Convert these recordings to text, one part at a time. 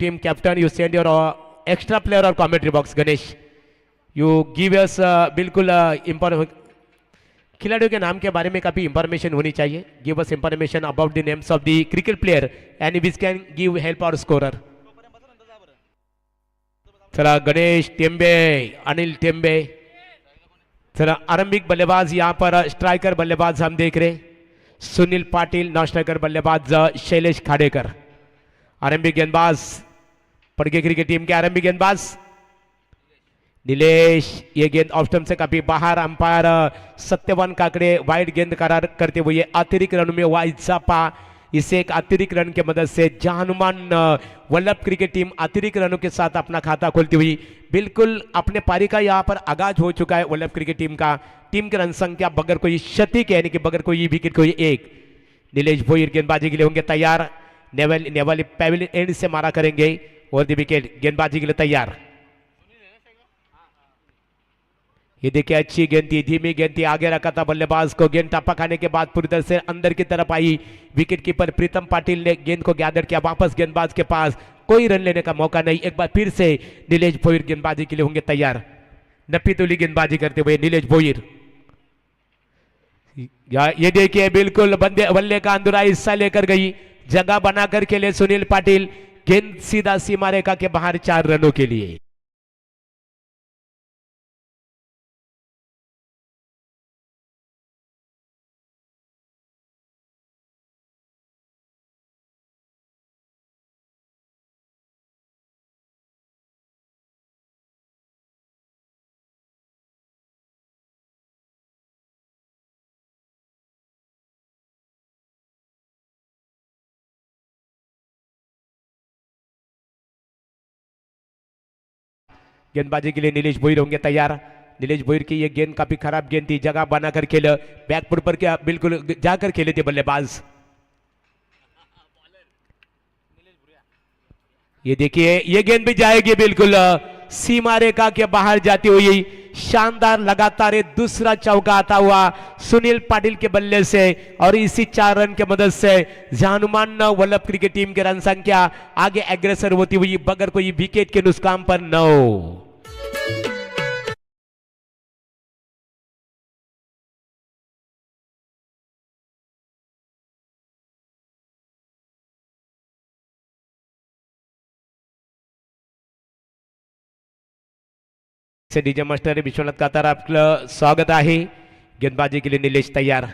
team captain, you send your extra player or commentary box. Ganesh, you give us बिल्कुल खिलाड़ियों के नाम के बारे में काफी इंफॉर्मेशन होनी चाहिए. Give us information about the names of the cricket player and which can give help और scorer. चला गणेश टेम्बे, अनिल टेम्बे. चला आरंभिक बल्लेबाज यहाँ पर स्ट्राइकर बल्लेबाज हम देख रहे. सुनील पाटिल, नॉन स्ट्राइकर बल्लेबाज शैलेश खाडेकर. आरंभिक गेंदबाज पड़गे क्रिकेट टीम के आरंभिक गेंदबाज नीलेश. ये गेंद ऑफ स्टंप से काफी बाहर. अंपायर सत्यवान काकड़े वाइड गेंद करार करते हुए अतिरिक्त रन में हुआ इजाफा. इसे एक अतिरिक्त रन की मदद से जहानुमान वल्लभ क्रिकेट टीम अतिरिक्त रनों के साथ अपना खाता खोलती हुई बिल्कुल अपने पारी का यहाँ पर आगाज हो चुका है वल्लभ क्रिकेट टीम का. टीम की रन संख्या बगैर कोई क्षति के यानी कि बगैर कोई विकेट कोई एक. नीलेश भोईर गेंदबाजी के लिए होंगे तैयार. नेवाली पैविलियन एंड से मारा करेंगे और दी विकेट गेंदबाजी के लिए तैयार. ये देखिए अच्छी गेंद थी, धीमी गेंद थी, आगे रखा था बल्लेबाज को. गेंद टप्पा खाने के बाद पूरी तरह से अंदर की तरफ आई. विकेट कीपर प्रीतम पाटिल ने गेंद को गैदर किया. वापस गेंदबाज के पास कोई रन लेने का मौका नहीं. एक बार फिर से नीलेश भोईर गेंदबाजी के लिए होंगे तैयार. नपी तुली गेंदबाजी करते हुए नीलेश भोईर. ये देखिए बिल्कुल बल्ले का अंदर हिस्सा लेकर गई, जगह बनाकर खेले सुनील पाटिल. गेंद सीधा सीमा रेखा के बाहर 4 रनों के लिए. गेंदबाजी के लिए नीलेश भोईर होंगे तैयार. नीलेश भोईर की ये गेंद काफी खराब गेंद थी, जगह बनाकर खेले, बैकफुट पर क्या बिल्कुल जाकर खेले थे बल्लेबाज. ये देखिए ये गेंद भी जाएगी बिल्कुल सीमा रेखा के बाहर जाती हुई. शानदार लगातार दूसरा चौका आता हुआ सुनील पाटिल के बल्ले से और इसी 4 रन के मदद से जहानुमान वल्लभ क्रिकेट टीम की रन संख्या आगे एग्रेसर होती हुई बगैर कोई विकेट के नुकसान पर 9. डीजे मास्टर विश्वनाथ कातार आपलं स्वागत आहे. गेंदबाजी के लिए नीलेश तैयार.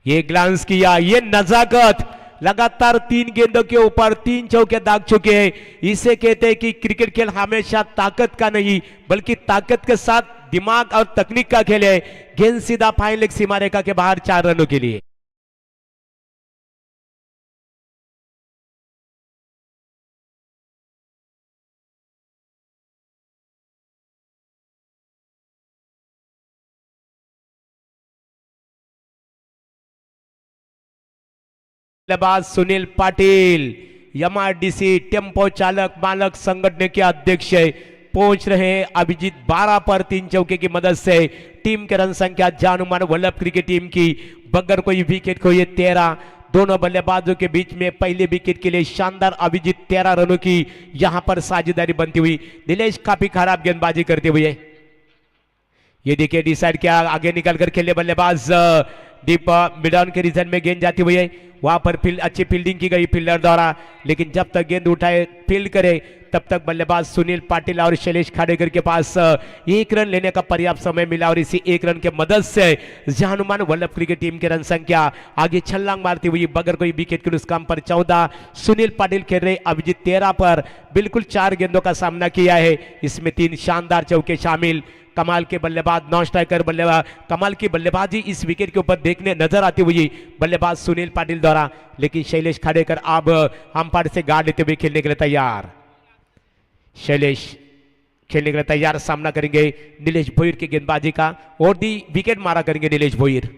ये ग्लांस किया, ये नजाकत. लगातार 3 गेंदों के ऊपर 3 चौके दाग चुके हैं. इसे कहते हैं कि क्रिकेट खेल हमेशा ताकत का नहीं बल्कि ताकत के साथ दिमाग और तकनीक का खेल है. गेंद सीधा फाइन लेग सीमा रेखा के बाहर 4 रनों के लिए. बल्लेबाज सुनील पाटिल एमआरडीसी टेम्पो चालक मालक संगठन के अध्यक्ष पहुंच रहे हैं. अभिजीत 12 पर 3 चौके की मदद से टीम के रन संख्या जहानुमान वल्लभ क्रिकेट टीम की बगैर कोई विकेट को ये 13. दोनों बल्लेबाजों के बीच में पहले विकेट के लिए शानदार अभिजीत 13 रनों की यहां पर साझेदारी बनती हुई. नीलेश काफी खराब गेंदबाजी करते हुए. ये देखिए डिसाइड किया, आगे निकलकर खेले बल्लेबाज. डीप मिडाउन के रीजन में गेंद जाती हुई है. वहां पर अच्छी फील्डिंग की गई फील्डर द्वारा, लेकिन जब तक गेंद उठाए फील्ड करे तब तक बल्लेबाज सुनील पाटिल और शैलेश खाडेकर के पास 1 रन लेने का पर्याप्त समय मिला और इसी 1 रन के मदद से जहानुमान वल्लभ क्रिकेट टीम की रन संख्या आगे छलांग मारती हुई बगैर कोई विकेट के नुकसान पर 14. सुनील पाटिल खेल रहे. अभिजीत 13 पर बिल्कुल 4 गेंदों का सामना किया है. इसमें 3 शानदार चौके शामिल. कमाल के बल्लेबाज नॉन स्ट्राइकर बल्लेबाज कमाल की बल्लेबाजी इस विकेट के ऊपर देखने नजर आती हुई बल्लेबाज सुनील पाटिल द्वारा, लेकिन शैलेश खाडेकर अब अंपायर से गार्ड लेते हुए खेलने के लिए तैयार. शैलेश खेलने के लिए तैयार, सामना करेंगे नीलेश भोईर की गेंदबाजी का और दी विकेट मारा करेंगे नीलेश भोईर.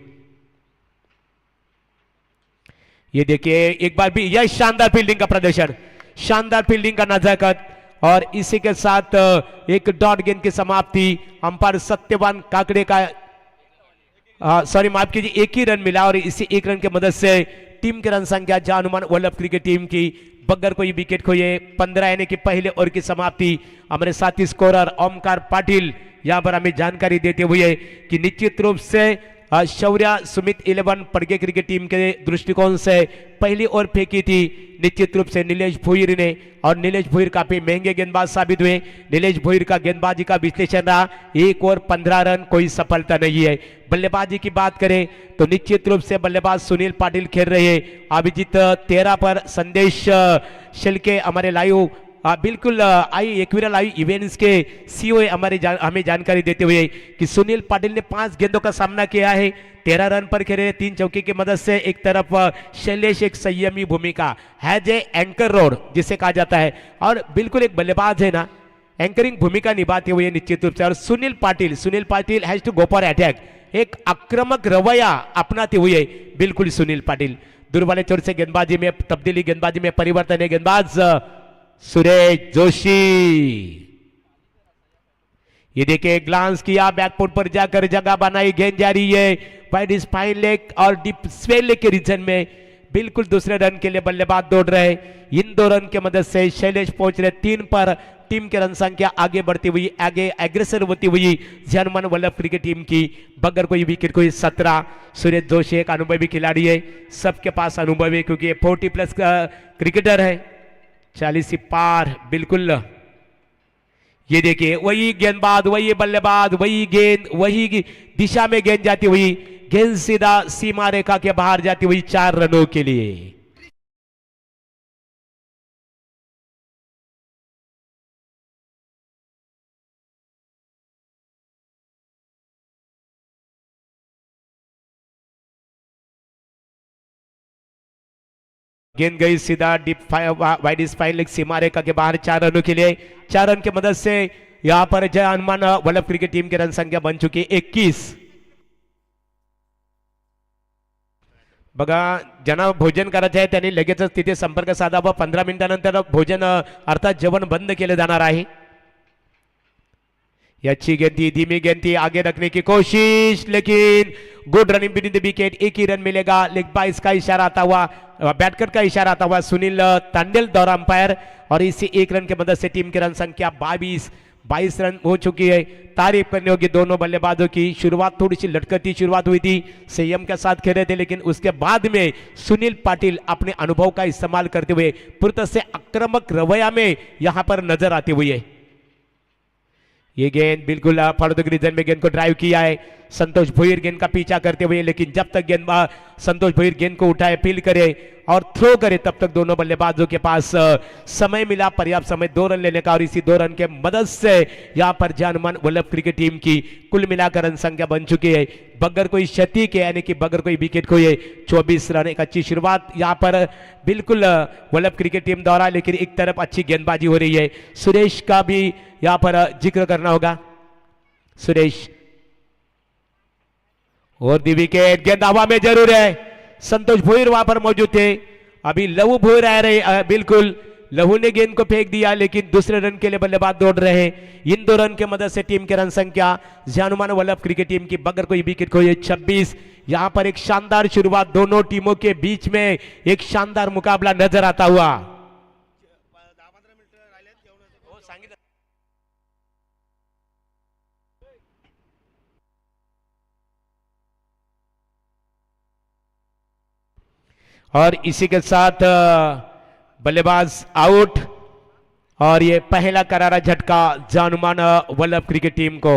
ये देखिए एक बार भी यह शानदार फील्डिंग का प्रदर्शन, शानदार फील्डिंग का नजाकत और इसी के साथ एक डॉट गेंद की समाप्ति. अंपायर सत्यवान काकड़े का सॉरी माफ कीजिए 1 ही रन मिला और इसी 1 रन की मदद से टीम की रन संख्या जहानुमान वल्लभ क्रिकेट टीम की बगैर कोई विकेट खोए 15 यानी कि पहले ओवर की समाप्ति। हमारे साथी स्कोरर ओमकार पाटिल यहाँ पर हमें जानकारी देते हुए कि निश्चित रूप से शौर्य सुमित 11 पड़गे क्रिकेट टीम के दृष्टिकोण से पहली ओवर फेंकी थी निश्चित रूप से नीलेश भोईर ने, और नीलेश भोईर काफी महंगे गेंदबाज साबित हुए। नीलेश भोईर का गेंदबाजी का विश्लेषण रहा 1 ओवर 15 रन, कोई सफलता नहीं है। बल्लेबाजी की बात करें तो निश्चित रूप से बल्लेबाज सुनील पाटिल खेल रहे हैं। अभिजीत 13 पर, संदेश शिल्के हमारे लाइव बिल्कुल आई एकवीरा लाइव इवेंट्स के सीओ हमें जानकारी देते हुए कि सुनील पाटिल ने 5 गेंदों का सामना किया है, 13 रन पर खेले, 3 चौके की मदद से। एक तरफ शैलेश एक संयमी भूमिका है, जे एंकर रोड जिसे कहा जाता है, और बिल्कुल एक बल्लेबाज है ना, एंकरिंग भूमिका निभाते हुए निश्चित रूप से। और Sunil Patil has to go for attack, एक आक्रामक रवैया अपनाते हुए बिल्कुल सुनील पाटिल। दूर वाले छोर से गेंदबाजी में तब्दीली, गेंदबाजी में परिवर्तन है। गेंदबाज सुरेश जोशी, ये देखिए ग्लांस किया, बैकफुट पर जाकर जगह बनाई, गेंद जा रही है वाइड स्पाइन लेग और डीप स्वेल लेग के रीजन में। बिल्कुल दूसरे रन के लिए बल्लेबाज दौड़ रहे। इन 2 रन की मदद से शैलेश पहुंच रहे 3 पर। टीम की रन संख्या आगे बढ़ती हुई, आगे एग्रेसर होती हुई जनमन वल्लभ क्रिकेट टीम की बगैर कोई विकेट कोई 17। सुरेश जोशी एक अनुभवी खिलाड़ी है, सबके पास अनुभव है क्योंकि 40+ क्रिकेटर है, 40 पार बिल्कुल। ये देखिए वही गेंदबाज, वही बल्लेबाज, वही गेंद, वही दिशा में गेंद जाती हुई, गेंद सीधा सीमा रेखा के बाहर जाती हुई 4 रनों के लिए। गेंद गई सीधा डीप वाइड स्पाइन लेग सीमा रेखा के बाहर 4 रनों के लिए। 4 रन की मदद से यहां पर जय हनुमान वल्लभ क्रिकेट टीम की रन संख्या बन चुकी है 21। बघा ज्यांना भोजन करायचं आहे त्यांनी लगेचच तिथे संपर्क साधावा। 15 मिनिटांनंतर भोजन अर्थात जेवण बंद केले जाणार आहे। अच्छी गेंदी, धीमी गेंदी आगे रखने की कोशिश, लेकिन good running between the wicket, एक ही रन मिलेगा। लेग बाइस का इशारा आता हुआ, बैटकर का इशारा आता हुआ सुनील तांडेल दौरा अंपायर, और इसी 1 रन की मदद से टीम की रन संख्या 22 रन हो चुकी है। तारीफ करनी होगी दोनों बल्लेबाजों की। शुरुआत थोड़ी सी लटकती शुरुआत हुई थी, संयम के साथ खेले थे, लेकिन उसके बाद में सुनील पाटिल अपने अनुभव का इस्तेमाल करते हुए पूर्णतः से आक्रामक रवैया में यहां पर नजर आती हुई है। ये गेंद बिल्कुल फॉलो रीजन में गेंद को ड्राइव किया है संतोष भोईर गेंद का पीछा करते हुए, लेकिन जब तक गेंद संतोष भोईर गेंद को उठाए, फील्ड करे और थ्रो करे, तब तक दोनों बल्लेबाजों के पास समय मिला, पर्याप्त समय 2 रन लेने का। और इसी 2 रन के मदद से यहां पर जय हनुमान वल्लभ क्रिकेट टीम की कुल मिलाकर रन संख्या बन चुकी है बगैर कोई क्षति के, यानी कि बगैर कोई विकेट खोए 24 रन। एक अच्छी शुरुआत यहां पर बिल्कुल वल्लभ क्रिकेट टीम द्वारा, लेकिन एक तरफ अच्छी गेंदबाजी हो रही है। सुरेश का भी यहां पर जिक्र करना होगा। सुरेश और दी विकेट, गेंद हवा में जरूर है। संतोष भोईर वहां पर मौजूद थे, अभी लहू भोईर आ रहे, बिल्कुल लहू ने गेंद को फेंक दिया, लेकिन दूसरे रन के लिए बल्लेबाज दौड़ रहे हैं। इन 2 रन की मदद से टीम की रन संख्या जय हनुमान वल्लभ क्रिकेट टीम की बगैर कोई विकेट खोए 26। यहां पर एक शानदार शुरुआत, दोनों टीमों के बीच में एक शानदार मुकाबला नजर आता हुआ। और इसी के साथ बल्लेबाज आउट, और ये पहला करारा झटका जय हनुमान वल्लभ क्रिकेट टीम को।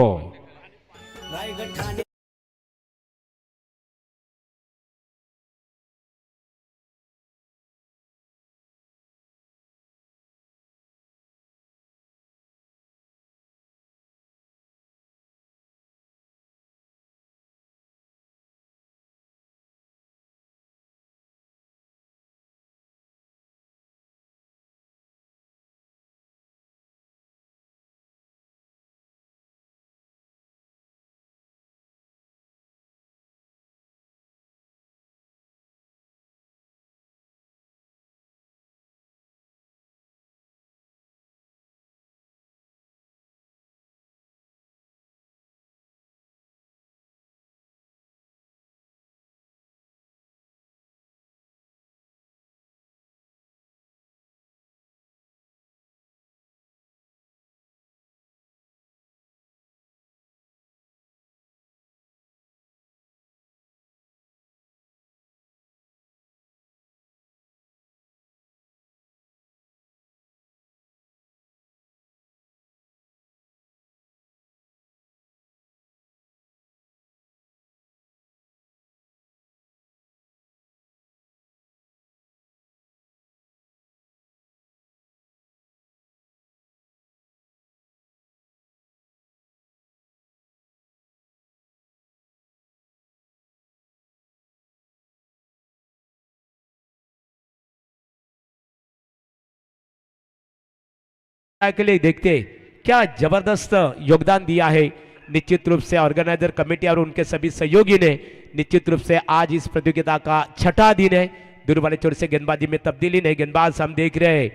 के लिए देखते क्या जबरदस्त योगदान दिया है निश्चित रूप से ऑर्गेनाइजर कमेटी और उनके सभी सहयोगी ने। निश्चित रूप से आज इस प्रतियोगिता का छठा दिन है। दूर वाले छोर से गेंदबाजी में तब्दीली नहीं, गेंदबाज हम देख रहे हैं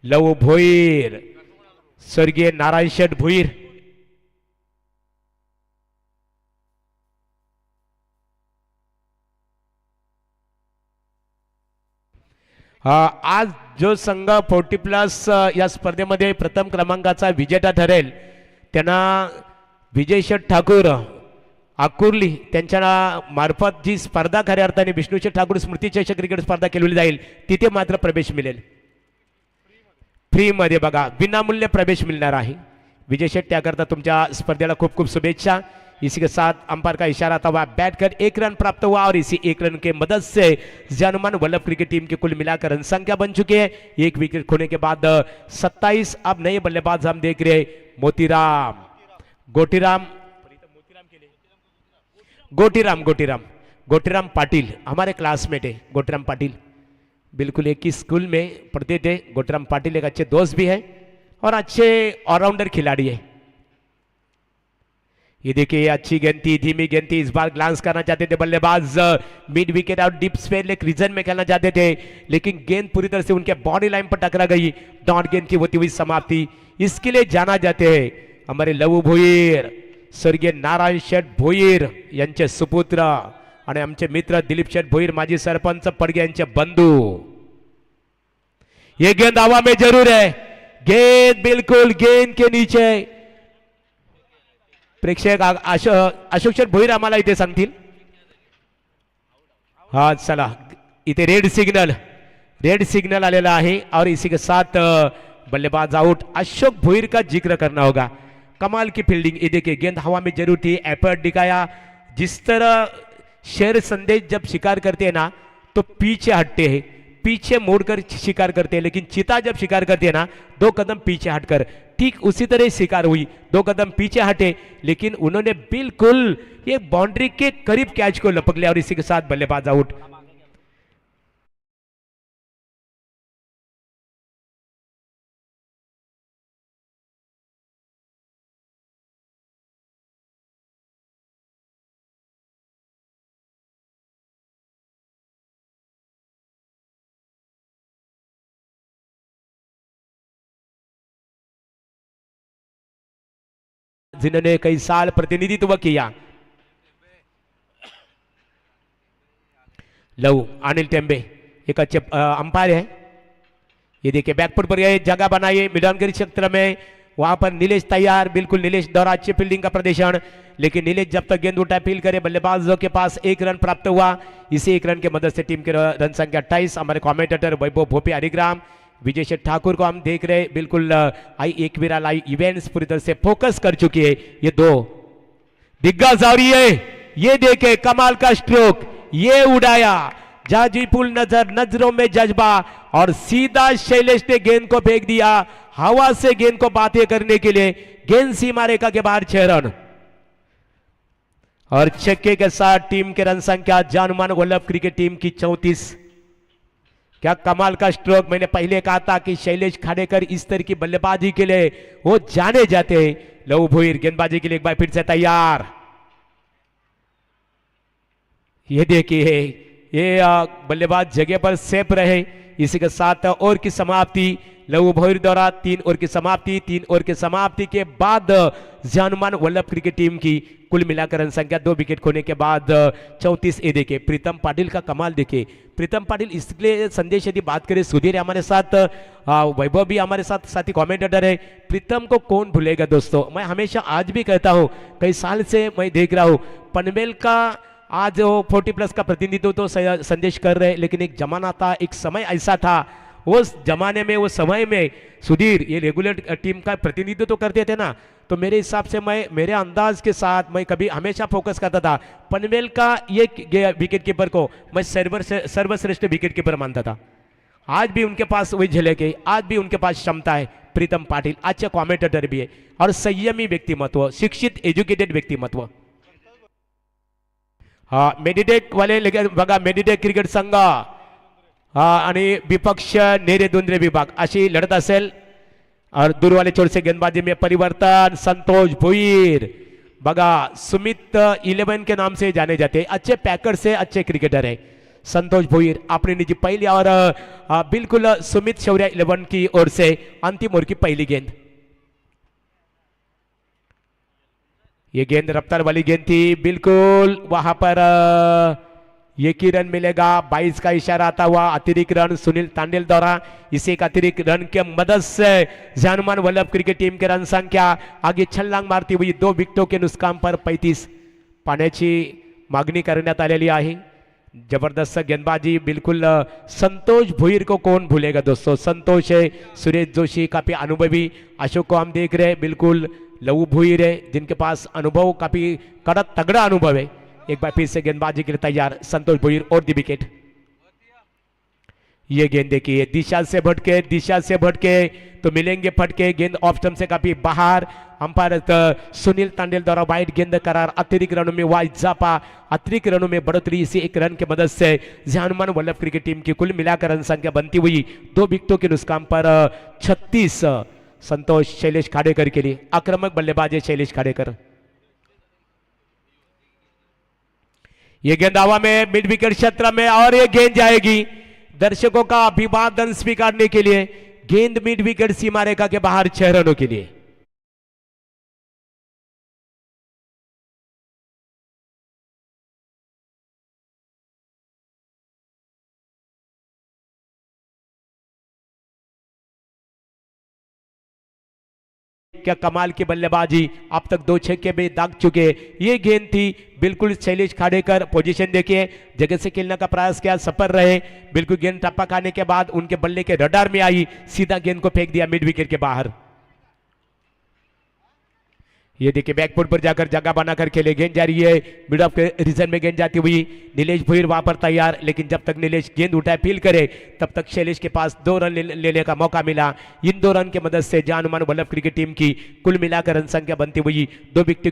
लव भोईर, स्वर्गीय नारायण शेठ भोईर। आज जो संघ 40+ या स्पर्धेमध्ये प्रथम क्रमांकाचा विजेता ठरेल त्यांना विजय शेठ ठाकूर आकुर्ली त्यांच्या मार्फत जी स्पर्धा खऱ्या अर्थाने विष्णू शेठ ठाकूर स्मृती चषक क्रिकेट स्पर्धा केली जाईल तिथे मात्र प्रवेश मिळेल। फ्री मध्ये बघा, विनामूल्य प्रवेश मिळणार आहे। विजय शेठ त्याकरता तुमच्या स्पर्धेला खूप खूप शुभेच्छा। इसी के साथ अंपायर का इशारा था, वह बैट कर 1 रन प्राप्त हुआ और इसी 1 रन के मदद से जानुमान वल्लभ क्रिकेट टीम की कुल मिलाकर रन संख्या बन चुकी है 1 विकेट खोने के बाद 27। अब नए बल्लेबाज हम देख रहे मोतीराम गोटीराम पाटिल, हमारे क्लासमेट है गोटीराम पाटिल, बिल्कुल एक ही स्कूल में पढ़ते थे। गोटीराम पाटिल एक अच्छे दोस्त भी है और अच्छे ऑलराउंडर खिलाड़ी है। ये देखिए अच्छी गेंद थी, धीमी गेंद थी, इस बार ग्लांस करना चाहते थे बल्लेबाज, मिड विकेट और डीप स्पेल एक रीजन में खेलना चाहते थे लेकिन गेंद पूरी तरह से उनके बॉडी लाइन पर टकरा गई। डॉट गेंद की होती हुई समाप्ति। इसके लिए जाना जाते हैं हमारे लवू भोईर, स्वर्गीय नारायण शेठ भोईर यांचे सुपुत्र आणि आमचे मित्र दिलीप शेठ भोईर, माजी सरपंच पडगे यांचे बंधू। ये गेंद हवा में जरूर है, गेंद बिल्कुल गेंद के नीचे। प्रेक्षक अशोक शेठ भोईर आम्हाला इथे सांगतील। हा चला, इथे रेड सिग्नल आलेला आहे और इसी के साथ बल्लेबाज आउट। अशोक भोईर का जिक्र करना होगा, कमाल की फील्डिंग। ये देखिए गेंद हवा में जरूर थी, एफर्ट दिखाया। जिस तरह शेर संदेश जब शिकार करते हैं ना तो पीछे हटते हैं, पीछे मुड़कर शिकार करते हैं, लेकिन चीता जब शिकार करते हैं ना 2 कदम पीछे हटकर, ठीक उसी तरह शिकार हुई। 2 कदम पीछे हटे लेकिन उन्होंने बिल्कुल ये बाउंड्री के करीब कैच को लपक लिया और इसी के साथ बल्लेबाज आउट। जिन्होंने कई साल प्रतिनिधित्व किया, लव अनिल टेम्बे एक अच्छे अंपायर है। ये देखिए बैकफुट पर गए, जगह बनाई मिडानगिरी क्षेत्र में, वहां पर नीलेश तैयार, बिल्कुल नीलेश द्वारा अच्छी फील्डिंग का प्रदर्शन। लेकिन नीलेश जब तक गेंद उठा फील करे, बल्लेबाजों के पास 1 रन प्राप्त हुआ। इसी 1 रन की मदद से टीम के रन संख्या 28। हमारे कमेंटेटर वैभव भोपी हरिग्राम, विजय शेठ ठाकुर को हम देख रहे, बिल्कुल आई एकवीरा लाइव इवेंट्स पूरी तरह से फोकस कर चुकी है। ये 2 दिग्गज और ये देखे कमाल का स्ट्रोक, ये उड़ाया जाजीपुल नजरों में जज्बा और सीधा शैलेश ने गेंद को फेंक दिया हवा से गेंद को बातें करने के लिए। गेंद सीमा रेखा के बाहर 6 रन और छक्के के साथ टीम के रन संख्या जानुमान वल्लभ क्रिकेट टीम की 34। क्या कमाल का स्ट्रोक। मैंने पहले कहा था कि शैलेश खानेकर इस तरह की बल्लेबाजी के लिए वो जाने जाते हैं। लव भोईर गेंदबाजी के लिए एक बार फिर से तैयार। ये देखिए ये बल्लेबाज जगह पर सेफ रहे। इसी के साथ ओवर की समाप्ति लव भोईर द्वारा 3 ओवर की समाप्ति। 3 ओवर की समाप्ति के बाद जानुमान वल्लभ क्रिकेट टीम की कुल मिलाकर रन संख्या 2 विकेट खोने के बाद 34। ये देखिए प्रीतम पाटिल का कमाल देखिए। प्रीतम पाटिल इसलिए संदेश यदि बात करें, सुधीर हमारे साथ, वैभव भी हमारे साथ साथी कमेंटेटर है। प्रीतम को कौन भूलेगा दोस्तों। मैं हमेशा आज भी कहता हूं, कई साल से मैं देख रहा हूं पनवेल का आज वो 40+ का प्रतिनिधित्व तो संदेश कर रहे हैं, लेकिन एक जमाना था, एक समय ऐसा था, उस जमाने में वो समय में सुधीर ये रेगुलर टीम का प्रतिनिधित्व तो करते थे ना, तो मेरे हिसाब से मैं मेरे अंदाज के साथ मैं कभी हमेशा फोकस करता था पनवेल का ये विकेट कीपर को मैं सर्वश्रेष्ठ विकेट कीपर मानता था। आज भी उनके पास वही झलक है, आज भी उनके पास क्षमता है। प्रीतम पाटिल अच्छे कमेंटेटर भी है और संयमी व्यक्तिमत्व, शिक्षित एज्युकेटेड व्यक्तिमत्व। हाँ मेडिटेक वाले बघा मेडिटेक क्रिकेट संघ आणि विपक्ष नेरे दुंद्रे विभाग अशी लढत असेल और दूर वाले छोर से गेंदबाजी में परिवर्तन, संतोष भुईर। बगा सुमित 11 के नाम से जाने जाते हैं, अच्छे पैकर से अच्छे क्रिकेटर है संतोष भुईर। अपनी निजी पहली और बिल्कुल सुमित शौर्य 11 की ओर से अंतिम ओवर की पहली गेंद। ये गेंद रफ्तार वाली गेंद थी, बिल्कुल वहां पर ये की रन मिलेगा। 22 का इशारा आता हुआ अतिरिक्त रन सुनील तांडेल द्वारा। इसे एक अतिरिक्त रन के मदद से जानमान वल्लभ क्रिकेट टीम के रन संख्या आगे छलांग मारती हुई 2 विकेटों के नुकसान पर 35 पाण्याची मागणी करण्यात आलेली आहे। जबरदस्त गेंदबाजी, बिल्कुल संतोष भुईर को कौन भूलेगा दोस्तों। संतोष है, सुरेश जोशी काफी अनुभवी, अशोक को हम देख रहे हैं, बिल्कुल लघु भुईर है जिनके पास अनुभव काफी कड़क तगड़ा अनुभव है। एक बार फिर से गेंदबाजी के लिए तैयार संतोष भुईर और दी विकेट। ये गेंद देखिए दिशा से भटके तो मिलेंगे फटके। गेंद ऑफ स्टंप से काफी बाहर। अंपायर सुनील तांडेल द्वारा वाइड गेंद करार। अतिरिक्त रनों में हुआ इजाफा, अतिरिक्त रनों में बढ़ोतरी। इसी एक रन की मदद से जानमान वल्लभ क्रिकेट टीम की कुल मिलाकर रन संख्या बनती हुई 2 विकेटों के नुकसान पर 36। संतोष शैलेश खाडेकर के लिए आक्रामक बल्लेबाज है शैलेश खाडेकर। ये गेंद हवा में मिड विकेट क्षेत्र में और ये गेंद जाएगी दर्शकों का अभिवादन स्वीकारने के लिए। गेंद मिड विकेट सीमा रेखा के बाहर 6 रनों के लिए। क्या कमाल की बल्लेबाजी, अब तक 2 छक्के में दाग चुके। ये गेंद थी, बिल्कुल शैलेश खाडेकर पोजीशन देखिए, जगह से खेलने का प्रयास किया, सफल रहे। बिल्कुल गेंद टप्पा खाने के बाद उनके बल्ले के रडार में आई, सीधा गेंद को फेंक दिया मिड विकेट के बाहर। ये देखिए बैकफुट पर जाकर जगह बनाकर खेले। गेंद जा रही है मिड ऑफ के रीजन में, गेंद जाती हुई नीलेश भुईर वहां पर तैयार। लेकिन जब तक नीलेश गेंद उठाए फील करे तब तक शैलेश के पास 2 रन लेने का मौका मिला। इन 2 रन की मदद से जानमान वल्लभ क्रिकेट टीम की कुल मिलाकर रन संख्या बनती हुई 2 विकेटों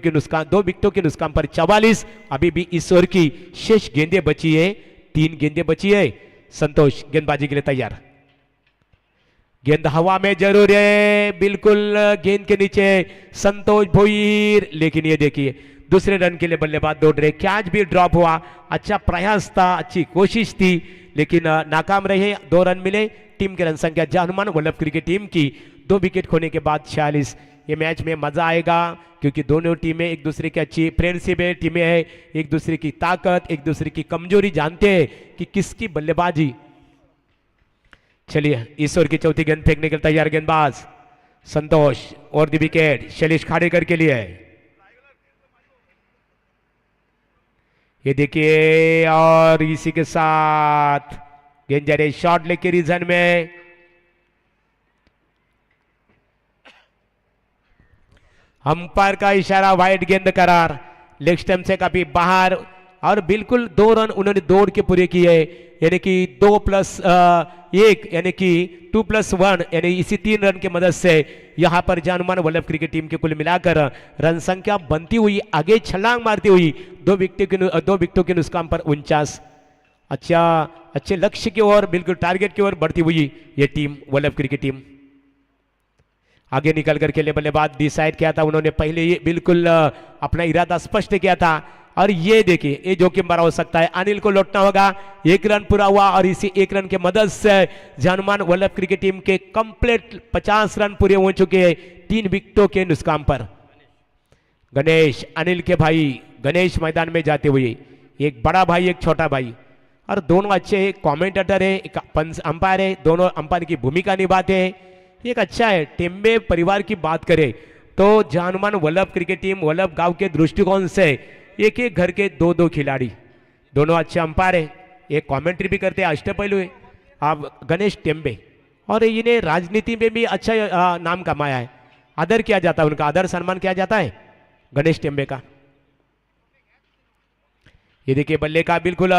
के नुकसान पर 44। अभी भी इस ओवर की शेष गेंदें बची है, 3 गेंदें बची है। संतोष गेंदबाजी के लिए तैयार। गेंद हवा में जरूर है, बिल्कुल गेंद के नीचे संतोष भुईर। लेकिन ये देखिए दूसरे रन के लिए बल्लेबाज दौड़ रहे, कैच भी ड्रॉप हुआ। अच्छा प्रयास था, अच्छी कोशिश थी, लेकिन नाकाम रहे। 2 रन मिले। टीम की रन संख्या जानमान वल्लभ क्रिकेट टीम की 2 विकेट खोने के बाद 46। ये मैच में मजा आएगा क्योंकि दोनों टीमें एक दूसरे की अच्छी फ्रेंडशिप है, टीमें है, एक दूसरे की ताकत, एक दूसरे की कमजोरी जानते हैं कि किसकी बल्लेबाजी। चलिए इस ओवर की चौथी गेंद फेंकने के लिए तैयार गेंदबाज संतोष और दी विकेट शैलेश खाडेकर के लिए। ये देखिए और इसी के साथ गेंद जा रही शॉर्ट लेग के रीजन में। अंपायर का इशारा, वाइड गेंद करार, लेग स्टंप से काफी बाहर। और बिल्कुल 2 रन उन्होंने दौड़ के पूरे किए, यानी कि 2+1 यानी कि 2+1 यानी इसी 3 रन की मदद से यहां पर जानमान वल्लभ क्रिकेट टीम के कुल मिलाकर रन संख्या बनती हुई आगे छलांग मारती हुई 2 विकेटों के नुकसान पर 49। अच्छा अच्छे लक्ष्य की ओर, बिल्कुल टारगेट की ओर बढ़ती हुई ये टीम वल्लभ क्रिकेट टीम आगे निकल कर खेले। बल्लेबाज डिसाइड किया था उन्होंने पहले, ये बिल्कुल अपना इरादा स्पष्ट किया था। और ये देखिए ये जोखिम भरा हो सकता है, अनिल को लौटना होगा। 1 रन पूरा हुआ और इसी 1 रन के मदद से जानमान वल्लभ क्रिकेट टीम के कंप्लीट 50 रन पूरे हो चुके हैं 3 विकेटों के नुकसान पर। गणेश, अनिल के भाई गणेश मैदान में जाते हुए, एक बड़ा भाई एक छोटा भाई, और दोनों अच्छे कमेंटेटर है, एक अंपायर है, दोनों अंपायर की भूमिका निभाते हैं। एक अच्छा है। टेम्बे परिवार की बात करें तो जानमान वल्लभ क्रिकेट टीम वल्लभ गांव के दृष्टिकोण से एक एक घर के 2-2 खिलाड़ी, दोनों अच्छे अंपायर है, एक कमेंट्री भी करते हैं, अष्टपहलु है। अब गणेश टेम्बे, और इन्हें राजनीति में भी अच्छा नाम कमाया है, आदर किया जाता है, उनका आदर सम्मान किया जाता है गणेश टेम्बे का। ये देखिए बल्ले का बिल्कुल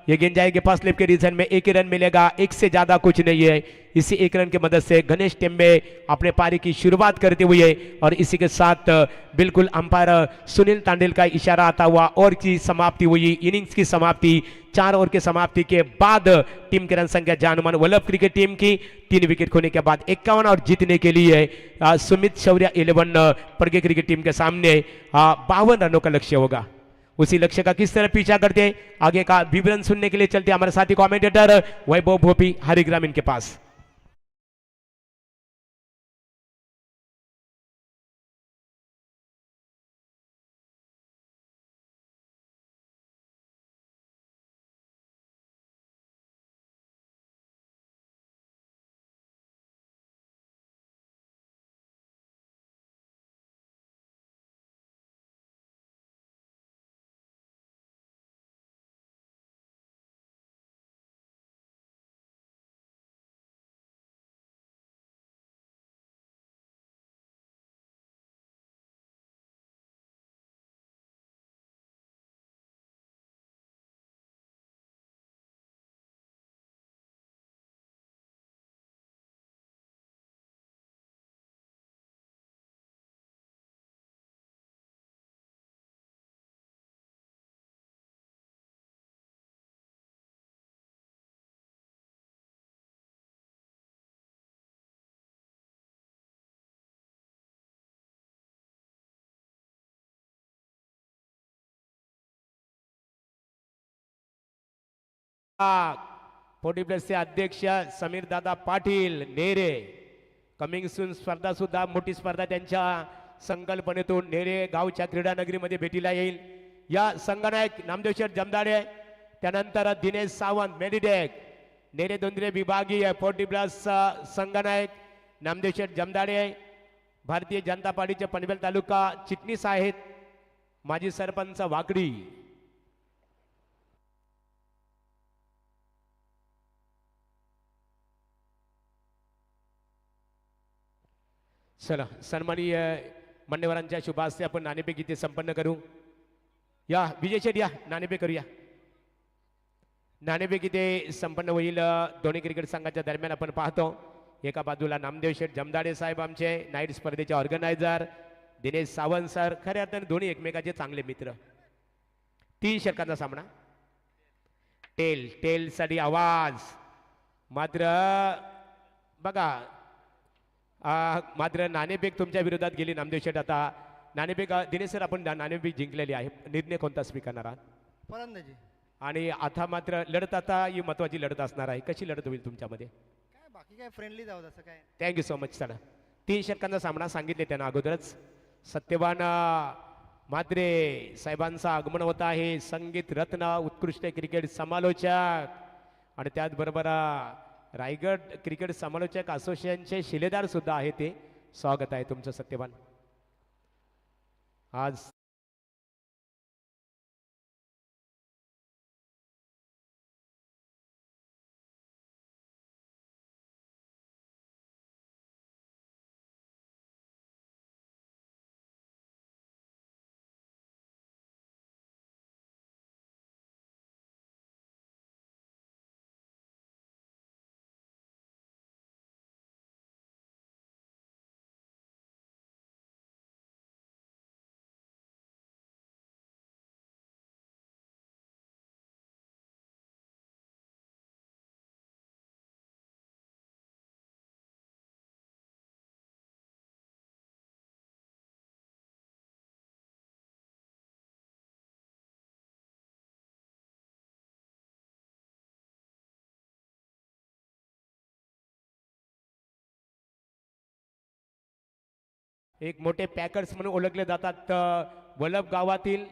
ये गेंद जाएगी फर्स्ट स्लिप के रीजन में, एक ही रन मिलेगा, एक से ज्यादा कुछ नहीं है। इसी एक रन की मदद से गणेश टेम्बे अपने पारी की शुरुआत करते हुए और इसी के साथ बिल्कुल अंपायर सुनील तांडेल का इशारा आता हुआ और की समाप्ति हुई, इनिंग्स की समाप्ति। 4 ओवर की समाप्ति के बाद टीम की रन संख्या जानमान वल्लभ क्रिकेट टीम की 3 विकेट खोने के बाद 51 और जीतने के लिए सुमित शौर्य 11 परगे क्रिकेट टीम के सामने 52 रनों का लक्ष्य होगा। उसी लक्ष्य का किस तरह पीछा करते हैं आगे का विवरण सुनने के लिए चलते हमारे साथी कमेंटेटर वैभव भोपी हरिग्रामीण के पास। फोर्टी प्लसचे अध्यक्ष समीर दादा पाटील नेरे, कमिंग सून स्पर्धा सुद्धा मोठी स्पर्धा त्यांच्या संकल्पनेतून नेरे गावच्या क्रीडा नगरीमध्ये भेटीला येईल। या संघनायक नामदेव शेठ जमदाडे, त्यानंतर दिनेश सावंत मेडिडेक, नेरे दोंदरे विभागीय 40 प्लस संघनायक नामदेव शेठ जमदाडे भारतीय जनता पार्टीचे पनवेल तालुका चिटणीस आहेत, माजी सरपंच वाकडी। चला सन्माननीय मान्यवरांच्या शुभ हस्ते आपण नाणेफेक इथे संपन्न करू। या विजय शेठ या नाणेफेक करूया। नाणेफेक इथे संपन्न होईल दोन्ही क्रिकेट संघाच्या दरम्यान। आपण पाहतो एका बाजूला नामदेव शेठ जमदाडे साहेब आमचे नाईट स्पर्धेचे ऑर्गनायझर, दिनेश सावंत सर, खऱ्या अर्थाने दोन्ही एकमेकाचे चांगले मित्र। 3 षटकांचा सामना, टेल टेल साठी आवाज मात्र बघा मात्र नाणेफेक तुमच्या विरोधात गेली नामदेव शेठ। आता नाणेफेक दिनेश सर आपण नाणेफेक जिंकलेली आहे, निर्णय कोणता स्वीकारणार आहात? फलंदाजी। आणि आता मात्र लढत आता ही महत्वाची लढत असणार आहे, कशी लढत होईल तुमच्यामध्ये? काय बाकी काय फ्रेंडली जाऊ असं काय। Thank you so much sir. 3 षटकांचा सामना सांगितले त्यांना अगोदरच। सत्यवान मात्रे साहेबांचं आगमन होत आहे, संगीत रत्न उत्कृष्ट क्रिकेट समालोचक आणि त्याचबरोबर रायगड क्रिकेट समालोचक असोसिएशनचे शिलेदार सुद्धा आहे ते। स्वागत आहे तुमचं सत्यवान। आज एक मोठे पॅकर्स म्हणून ओळखले जातात वल्लभ गावातील,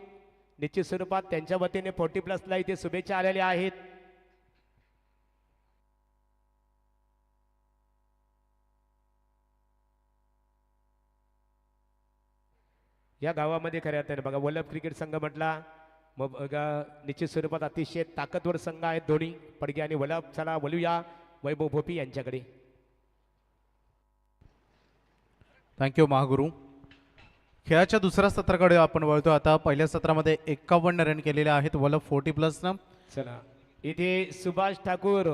निश्चित स्वरूपात त्यांच्या वतीने 40 प्लसला इथे शुभेच्छा आलेल्या आहेत। या गावामध्ये खऱ्या अर्थाने बघा वल्लभ क्रिकेट संघ म्हटला मग निश्चित स्वरूपात अतिशय ताकदवर संघ आहेत दोन्ही, पडगे आणि वल्लभ। चला बोलूया वैभव भोपी यांच्याकडे। थँक्यू महागुरू। खेळाच्या दुसऱ्या सत्राकडे आपण वळतो आता। पहिल्या सत्रामध्ये 51 रन केलेले आहेत वल्लभ 40 प्लसनं। चला इथे सुभाष ठाकूर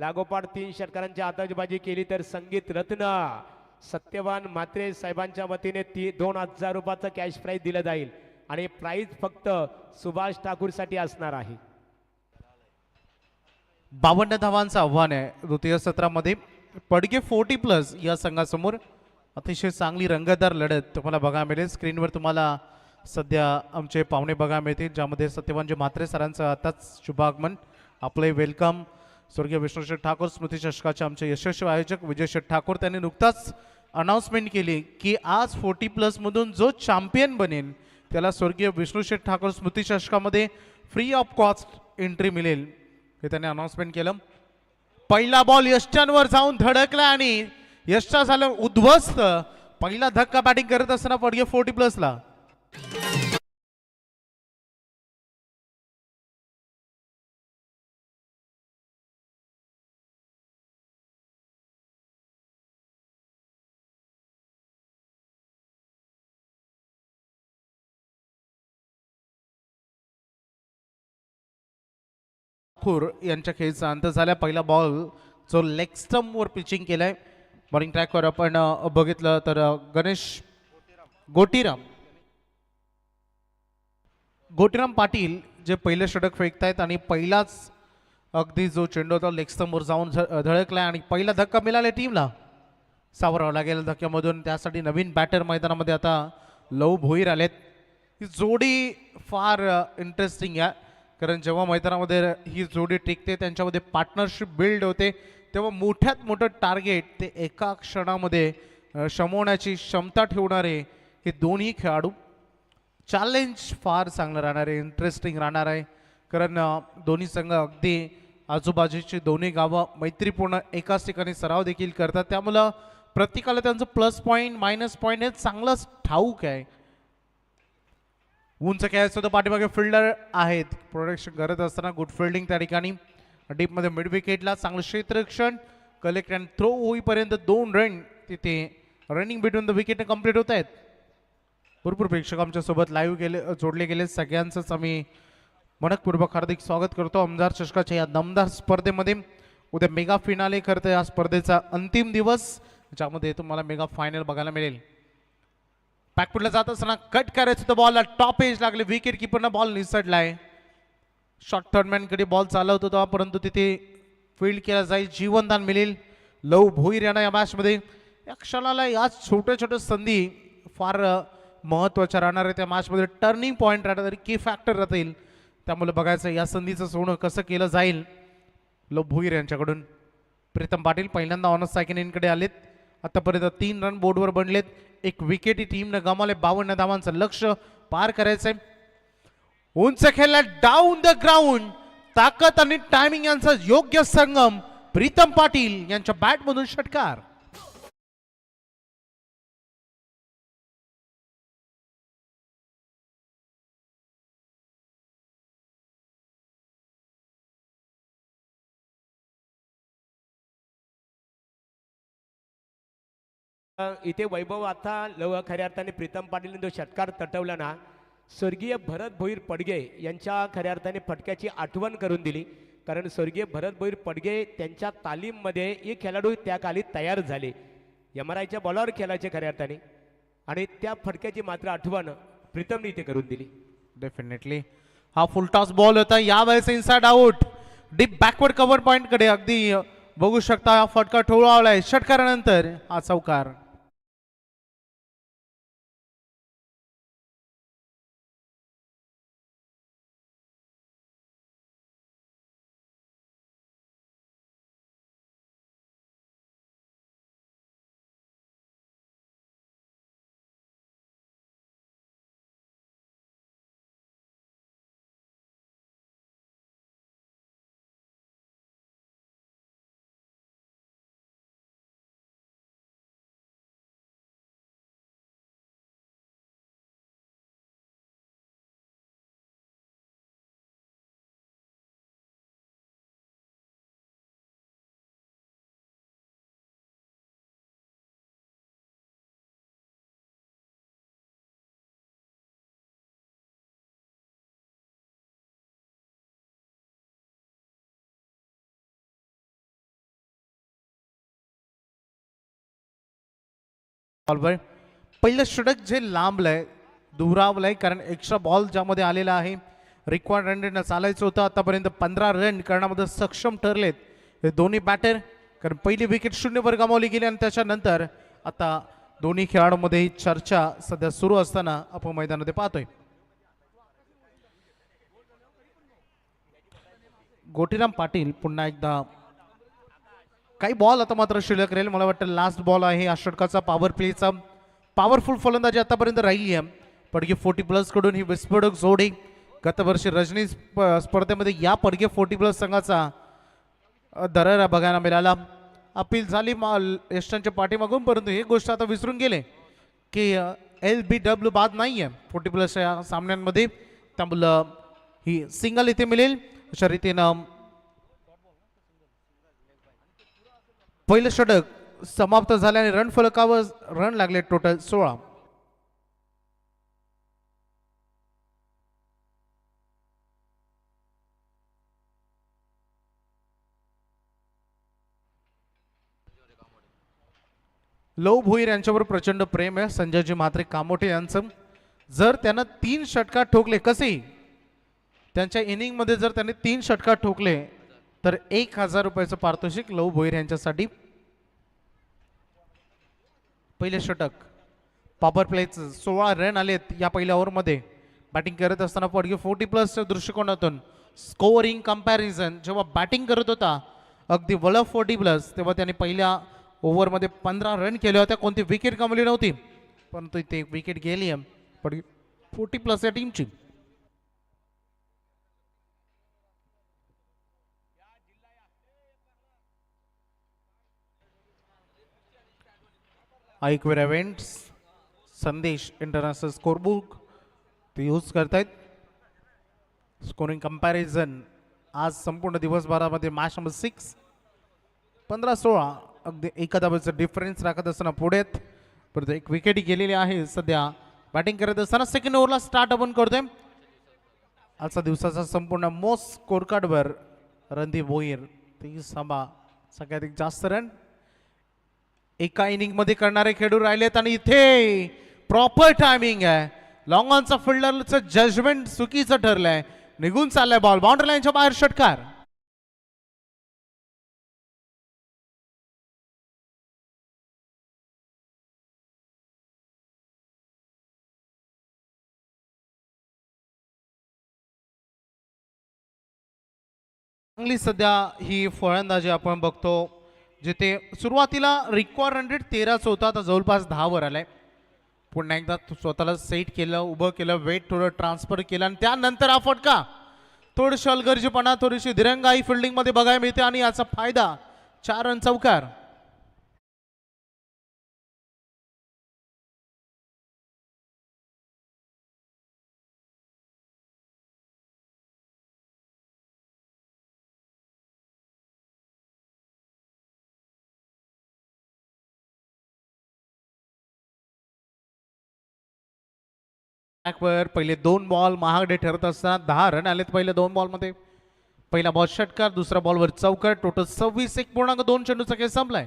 लागोपाठ 3 षटकारांची आतषबाजी केली तर संगीत रत्न सत्यवान म्हात्रे साहेबांच्या वतीने 2000 रुपयाचं कॅश प्राइज दिलं जाईल आणि प्राइज फक्त सुभाष ठाकूर साठी असणार आहे. 52 धावांचं आव्हान आहे द्वितीय सत्रामध्ये. पडगे 40+ या संघासमोर अतिशय चांगली रंगतदार लढत तुम्हाला बघायला मिळेल. स्क्रीनवर तुम्हाला सध्या आमचे पाहुणे बघायला मिळतील, ज्यामध्ये सत्यवानजी म्हात्रे सरांचं आताच शुभागमन. आपले वेलकम स्वर्गीय विष्णू ठाकूर स्मृती चषकाचे आमचे यशस्वी आयोजक विजय शेठ ठाकूर. त्यांनी नुकताच अनाउन्समेंट केली की आज 40+ मधून जो चॅम्पियन बनेल त्याला स्वर्गीय विष्णू शेठ ठाकूर स्मृती चषकामध्ये फ्री ऑफ कॉस्ट एंट्री मिळेल, हे त्यांनी अनाउन्समेंट केलं. पहिला बॉल यष्टांवर जाऊन धडकला आणि यष्टा झालं उद्ध्वस्त. पहिला धक्का बॅटिंग करत असताना पडगे 40+ ला. ठाकूर यांच्या खेळीचा अंत झाला. पहिला बॉल जो लेग स्टंपवर पिचिंग केलाय. बॉलिंग ट्रॅकवर आपण बघितलं तर गणेश गोटीराम पाटील जे पहिले षटक फेकतायत आणि पहिलाच अगदी जो चेंडू होता लेग स्टंपवर जाऊन धडकलाय आणि पहिला धक्का मिळाला टीमला. सावरावं लागेल धक्क्यामधून. त्यासाठी नवीन बॅटर मैदानामध्ये आता लव भोईर आलेत. ही जोडी फार इंटरेस्टिंग आहे, कारण जेव्हा मैदानामध्ये ही जोडी टिकते त्यांच्यामध्ये पार्टनरशिप बिल्ड होते तेव्हा मोठ्यात मोठं टार्गेट ते एका क्षणामध्ये शमवण्याची क्षमता ठेवणारे हे दोन्ही खेळाडू. चॅलेंज फार चांगलं राहणार आहे, इंटरेस्टिंग राहणार आहे, कारण दोन्ही संघ अगदी आजूबाजूची दोन्ही गावं मैत्रीपूर्ण एकाच ठिकाणी सराव देखील करतात. त्यामुळं प्रत्येकाला त्यांचं प्लस पॉईंट मायनस पॉईंट हे चांगलंच ठाऊक आहे. उंच खेळायचं तर पाठीमागे फिल्डर आहेत, प्रोटेक्शन करत असताना गुड फिल्डिंग त्या ठिकाणी. डीपमध्ये मिड विकेटला चांगलं क्षेत्ररक्षण. कलेक्ट अँड थ्रो होईपर्यंत 2 रन तिथे running between the wicket complete होत आहेत. भरपूर प्रेक्षक आमच्या सोबत लाईव्ह जोडले गेले. सगळ्यांचंच आम्ही मनपूर्वक हार्दिक स्वागत करतो आमदार चषकाच्या या दमदार स्पर्धेमध्ये. उद्या मेगा फिनाले करतं या स्पर्धेचा अंतिम दिवस, ज्यामध्ये तुम्हाला मेगा फायनल बघायला मिळेल. बॅकफुटला जात असताना कट करायचं तर बॉलला टॉप एज लागले. विकेट किपरनं बॉल निसटलाय. शॉर्ट थर्डमॅन कडे बॉल चालवत होता, परंतु तिथे फील्ड केला जाईल, जीवनदान मिळेल. लव भोईर यांना या मॅचमध्ये या क्षणाला या छोट्या छोट्या संधी फार महत्त्वाच्या राहणार आहे. त्या मॅचमध्ये टर्निंग पॉईंट राहणार, की फॅक्टर राहतील. त्यामुळे बघायचं या संधीचं सोनं कसं केलं जाईल. लव भोईर यांच्याकडून प्रीतम पाटील पहिल्यांदा ऑन सेकंड इनकडे आलेत. आतापर्यंत 3 रन बोर्डवर बनलेत. एक विकेट ही टीमने गमावले. 52 धावांचं लक्ष पार करायचंय. उंच खेळला डाऊन द ग्राउंड. ताकद आणि टायमिंग यांचा योग्य संगम. प्रीतम पाटील यांच्या बॅटमधून षटकार. इथे वैभव आता खऱ्या अर्थाने प्रीतम पाटील जो षटकार तटवला ना, स्वर्गीय भरत भोईर पडगे यांच्या खऱ्या अर्थाने फटक्याची आठवण करून दिली. कारण स्वर्गीय भरत भोईर पडगे त्यांच्या तालीममध्ये एक खेळाडू त्या काली तयार झाले, यमरायच्या बॉलवर खेळायचे खऱ्या अर्थाने, आणि त्या फटक्याची मात्र आठवण प्रीतमने इथे करून दिली. डेफिनेटली हा फुल टॉस बॉल होता. यावेळेस inside out deep backward cover point कडे अगदी बघू शकता. हा फटका ठोळावलाय. षटकारानंतर हा चौकार. बॉलवर पहिलं षटक जे लांबलंय दुरावलंय कारण एक्स्ट्रा बॉल ज्यामध्ये आलेला आहे रिक्वायर्ड रन चालायचं होतं. आतापर्यंत 15 रन करण्यामध्ये सक्षम ठरलेत हे दोन्ही बॅटर, कारण पहिली विकेट शून्यवर गमावली गेली आणि त्याच्यानंतर आता दोन्ही खेळाडूंमध्ये ही चर्चा सध्या सुरू असताना आपण मैदानामध्ये पाहतोय. गोटीराम पाटील पुन्हा एकदा काही बॉल आता मात्र शिल्लक राहील. मला वाटतं लास्ट बॉल आहे या षटकाचा. पॉवर प्लेचा पॉवरफुल फलंदाजी आतापर्यंत राहिली आहे पडगे 40+ कडून. ही विस्फोटक जोडी गत वर्षी रजनी स्पर्धेमध्ये या पडगे 40+ संघाचा दरारा बघायला मिळाला. अपील झाली यष्टांच्या पाठीमागून, परंतु ही गोष्ट आता विसरून गेले की LBW बाद नाही आहे 40+ या सामन्यांमध्ये, त्यामुळं ही सिंगल इथे मिळेल. अशा रीतीनं पहिलं षटक समाप्त झाल्याने रन फलकावर रन लागले टोटल 16. लव भोईर यांच्यावर प्रचंड प्रेम आहे संजयजी म्हात्रे कामोठे यांचं. जर त्यांना 3 षटकात ठोकले, कसे त्यांच्या इनिंग मध्ये जर त्यांनी 3 षटकात ठोकले तर 1000 रुपयाचं पारितोषिक लव भोईर यांच्यासाठी. पहिले षटक पॉवर प्लेच 16 रन आलेत या पहिल्या ओव्हरमध्ये. बॅटिंग करत असताना पडगे 40+ दृष्टिकोनातून स्कोअरिंग कंपॅरिझन जेव्हा बॅटिंग करत होता अगदी वळ 40+, तेव्हा त्यांनी पहिल्या ओव्हरमध्ये 15 रन केले होते. कोणती विकेट गमावली नव्हती, परंतु ते विकेट गेली आहे पडगे 40+ या टीमची. आयक्वेर इव्हेंट्स संदेश इंटरनॅशनल स्कोरबुक ते यूज करतायत. स्कोरिंग कंपॅरिझन आज संपूर्ण दिवसभरामध्ये मॅच नंबर 6 15-16 अगदी एका धावेचा डिफरन्स राखत असताना पुढेत, परंतु एक विकेट गेलेली आहे. सध्या बॅटिंग करत असताना सेकंड ओव्हरला स्टार्ट आपण करतोय. आजचा दिवसाचा संपूर्ण मोस्ट स्कोर कार्डवर रणदीप भोईर 30 धावा, सगळ्यात जास्त रन एका इनिंग मध्ये करणारे खेळाडू राहिलेत. आणि इथे प्रॉपर टायमिंग आहे. लॉंग ऑनचा फिल्डरचं जजमेंट चुकीचं ठरलंय, निघून चाललाय बॉल बाउंड्री लाईनच्या बाहेर. षटकार चांगली सध्या ही फलंदाजी आपण बघतो, जिथे सुरुवातीला रिक्वायर्ड रन रेट 13च होता, आता जवळपास 10 वर आलाय. पुन्हा एकदा स्वतःला सेट केलं, उभं केलं, वेट थोडं ट्रान्सफर केलं आणि त्यानंतर हा फटका. थोडीशी अलगर्जीपणा, थोडीशी दिरंगाई फिल्डिंग मध्ये बघायला मिळते आणि याचा फायदा 4 रन चौकार. वर पहिले 2 बॉल महागडे ठरत असताना 10 रन आलेत पहिल्या 2 बॉलमध्ये. पहिला बॉल षटकार, दुसरा बॉलवर चौकार. टोटल 26.2 चेंडूचा खेळ संपलाय.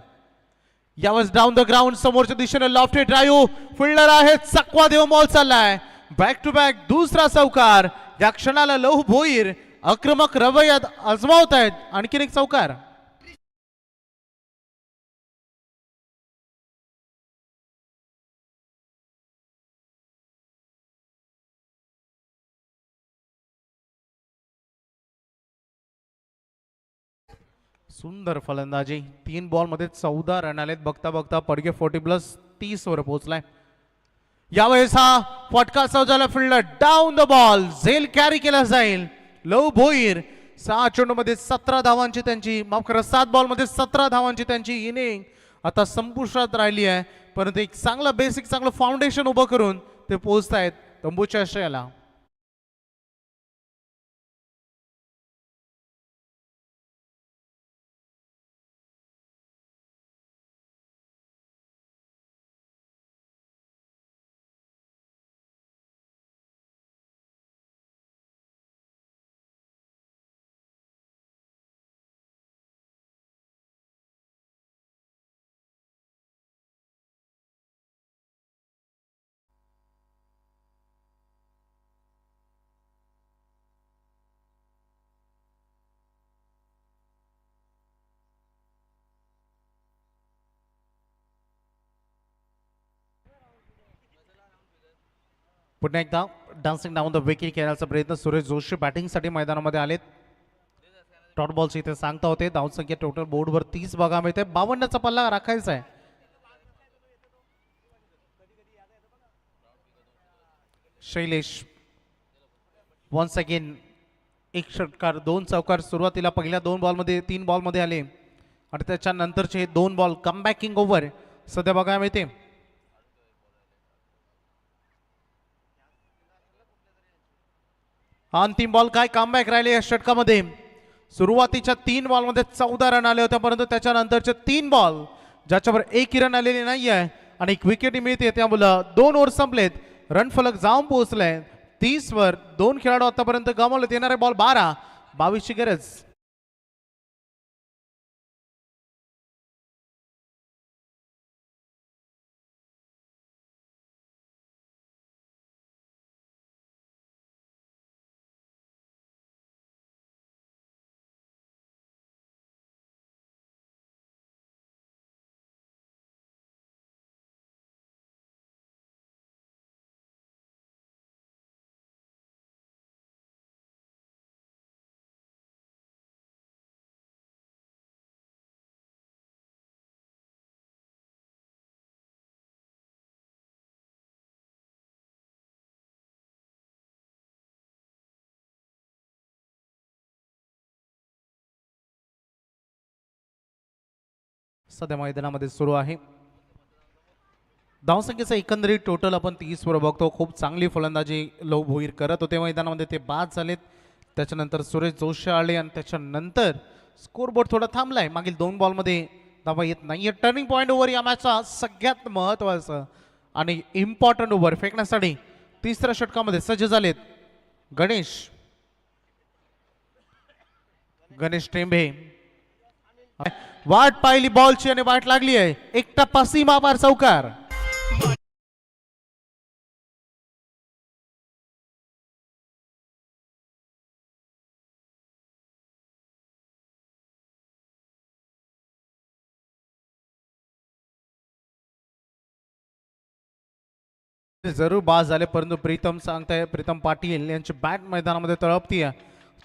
यावेळेस डाऊन द ग्राउंड समोरच्या दिशेने लॉफ्टेड ड्राईव्ह, फिल्डर आहे चकवा देऊन बॉल चाललाय. बॅक टू बॅक दुसरा चौकार. या क्षणाला लहू भोईर आक्रमक रवैयात आजमावत आहेत. आणखीन एक चौकार. सुंदर फलंदाजी. 3 बॉल मध्ये 14 रन आलेत. बघता बघता पडगे 40+ 30 वर पोहोचलाय. यावेळेस हा फटका सौजाला फिल्डर डाऊन द बॉल झेल कॅरी केला जाईल. लव भोईर 6 चेंडूमध्ये 17 धावांची त्यांची, माफ करा 7 बॉल मध्ये 17 धावांची त्यांची इनिंग आता संपुष्टात राहिली आहे. परंतु एक चांगलं बेसिक, चांगलं फाउंडेशन उभं करून ते पोहोचतायत तंबूच्या आशयाला. पुन्हा एकदा डान्सिंग डाऊन द विकेट खेळण्याचा प्रयत्न. सुरेश जोशी बॅटिंगसाठी मैदानामध्ये आलेत. डॉट बॉल्स इथे सांगता होते. धावसंख्या टोटल बोर्डवर 30 बघा मिळते. 52चा पल्ला राखायचा आहे. शैलेश वन्स अगेन एक षटकार 2 चौकार. सुरुवातीला पहिल्या 2 बॉलमध्ये 3 बॉलमध्ये आले आणि त्याच्यानंतरचे 2 बॉल कमबॅकिंग ओव्हर सध्या बघायला मिळते. अंतिम बॉल काय कमबॅक राहिले या षटकामध्ये. सुरुवातीच्या 3 बॉलमध्ये 14 रन आले होते, परंतु त्याच्यानंतरचे 3 बॉल ज्याच्यावर 1 रन आलेली नाही आहे आणि एक विकेट मिळते. त्यामुळे 2 ओव्हर संपलेत. रन फलक जाऊन पोहोचलाय 30 वर. 2 खेळाडू आतापर्यंत गमावलेत. येणारे बॉल 12. 22 ची गरज. सध्या मैदानामध्ये सुरू आहे. धावसंख्येचा एकंदरीत टोटल आपण 30 वर बघतो. खूप चांगली फलंदाजी लो भोईर करत होते मैदानामध्ये, ते बाद झालेत. त्याच्यानंतर सुरेश जोशी आले आणि त्याच्यानंतर स्कोरबोर्ड थोडा थांबलाय. मागील 2 बॉलमध्ये धावा येत नाहीये. टर्निंग पॉईंट ओव्हर या मॅचचा सगळ्यात महत्वाचं आणि इम्पॉर्टंट ओव्हर फेकण्यासाठी तिसऱ्या षटकामध्ये सज्ज झालेत गणेश टेंबे. वाट पाहिली बॉलची आणि वाट लागली आहे. एक टप्पा सीमा पार चौकार. जरूर बाद झाले, परंतु प्रीतम पाटील यांची बॅट मैदानामध्ये तळपतीये.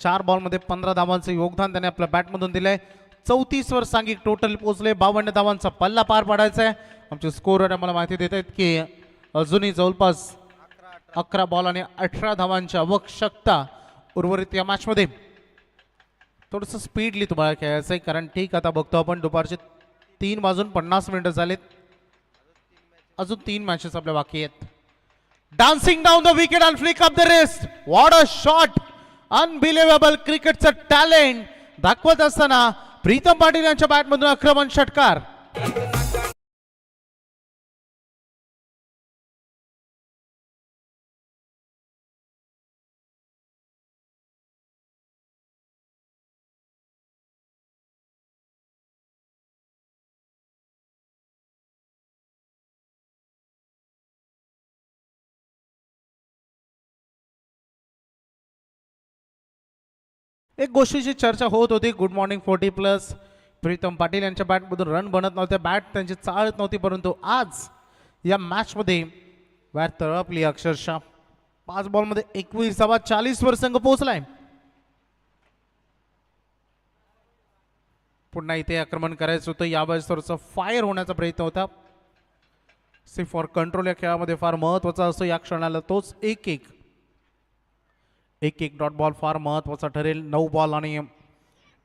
4 बॉलमध्ये 15 धावांचं योगदान त्याने आपल्या बॅटमधून दिलंय. 34 वर सांघिक टोटल पोहोचले. 52 धावांचा पल्ला पार पाडायचा आहे. आमचे स्कोर आम्हाला माहिती देत आहेत की अजूनही जवळपास 11 बॉल आणि 18 धावांची आवश्यकता उर्वरित या मॅच मध्ये. थोडस स्पीडली तुम्हाला खेळायचं आहे, कारण ठीक आता बघतो आपण दुपारचे 3:50 झालेत. अजून 3 मॅचेस आपल्या बाकी आहेत. Dancing down the wicket and flick up the rest. What a shot. Unbelievable क्रिकेटचं टॅलेंट दाखवत असताना प्रीतम पाटील यांच्या बॅटमधून आक्रमण षटकार. एक गोष्टीची चर्चा होत होती. गुड मॉर्निंग 40+ प्रीतम पाटील यांच्या बॅटमधून रन बनत नव्हते, बॅट त्यांची चाळत नव्हती, परंतु आज या मॅच मध्ये बॅट तळपली अक्षरशः. 5 बॉलमध्ये 21 धावा. 40 वर संघ पोहोचलाय. पुन्हा इथे आक्रमण करायचं होतं. यावेळेस थोडंसं फायर होण्याचा प्रयत्न होता. सी फॉर कंट्रोल या खेळामध्ये फार महत्वाचा असतो या क्षणाला. तोच एक डॉट बॉल फार महत्वाचा ठरेल. 9 बॉल आणि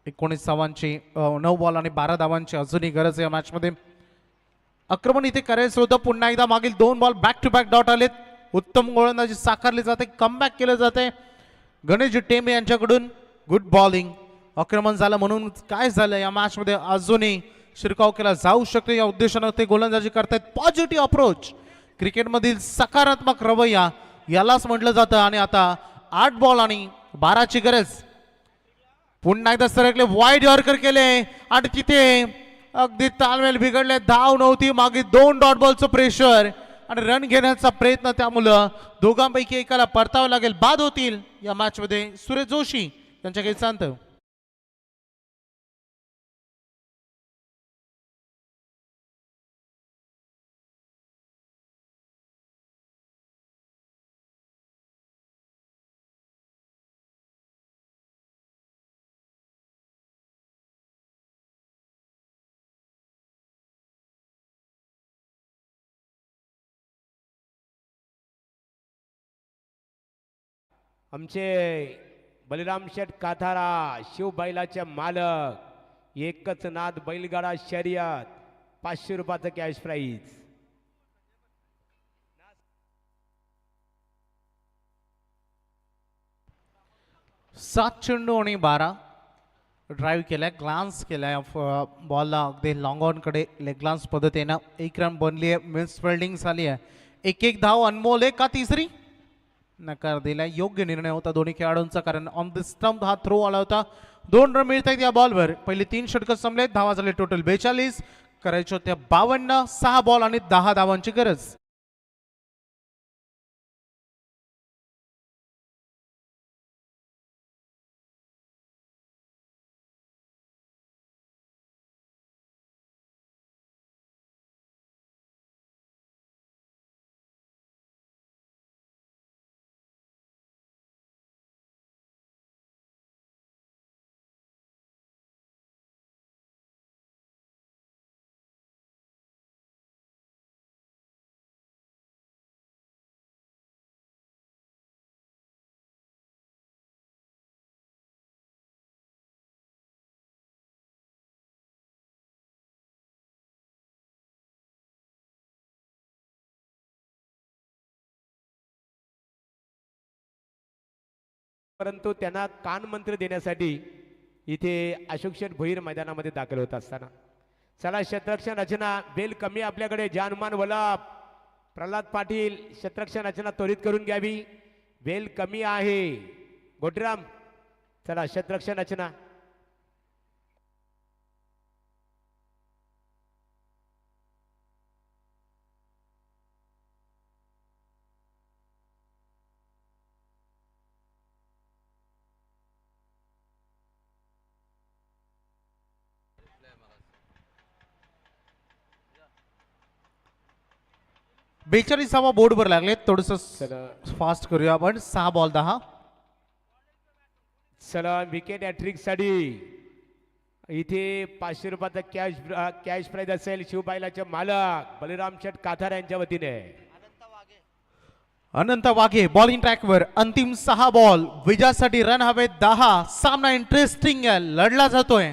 19 धावांची 9 बॉल आणि 12 धावांची अजूनही गरज या मॅच मध्ये. आक्रमण इथे करायचं होतं. पुन्हा एकदा मागील 2 ball back to back dot आलेत. उत्तम गोलंदाजी साकारली जाते, कमबॅक केलं जाते गणेश टेंबे यांच्याकडून. Good bowling. आक्रमण झालं म्हणून काय झालं या मॅच मध्ये अजूनही शिरकाव केला जाऊ शकतो या उद्देशाने ते गोलंदाजी करतायत. पॉझिटिव्ह अप्रोच, क्रिकेटमधील सकारात्मक रवैया यालाच म्हटलं जातं. आणि आता 8 बॉल आणि 12 ची गरज. पुन्हा एकदा सरकले, वाईड यॉर्कर केले आणि तिथे अगदी तालमेल बिघडले. धाव नव्हती. मागे 2 डॉट बॉलचं प्रेशर आणि रन घेण्याचा प्रयत्न. त्यामुळं दोघांपैकी एकाला परतावं लागेल. बाद होतील या मॅच मध्ये सुरेश जोशी यांच्या काही सांगतं. आमचे बलिराम शेठ काथारा शिवबैलाचे मालक एकच नाद बैलगाडा शर्यत 500 रुपयाचं कॅश प्राईज. सात चेंडू आणि 12 ड्राईव्ह केलाय, ग्लान्स केलाय बॉलला अगदी लॉंग ऑन कडे लेग ग्लान्स पद्धतीनं. एक रन बनली आहे, मिस फिल्डिंग झाली आहे. एक धाव अनमोल आहे का तिसरी नकार दिलाय. योग्य निर्णय होता दोन्ही खेळाडूंचा, कारण ऑन द स्टंप हा थ्रो आला होता. 2 रन मिळत आहेत या बॉलवर. पहिले 3 षटकं संपलेत, धावा झाले टोटल 42. करायचे होते 52. 6 बॉल आणि 10 धावांची गरज. परंतु त्यांना कान मंत्र देण्यासाठी इथे अशोक शेठ भोईर मैदानामध्ये दाखल होत असताना चला क्षेत्ररक्षण रचना बेल कमी आपल्याकडे जानमान वलाप प्रल्हाद पाटील क्षेत्ररक्षण रचना त्वरित करून घ्यावी. बेल कमी आहे गोटीराम. चला क्षेत्ररक्षण रचना बेचाळीसावा बोर्डवर लागले. थोडस चला फास्ट करूया आपण. 6 बॉल 10. चला विकेट हॅट्रिक साठी इथे 500 रुपयाचा कॅश प्राईज असेल शिवबाईलाचे मालक बलिराम शेठ काथार यांच्या वतीने. अनंत वाघे बॉलिंग ट्रॅकवर. अंतिम 6 बॉल विजयासाठी रन हवे 10. सामना इंटरेस्टिंग आहे, लढला जातोय.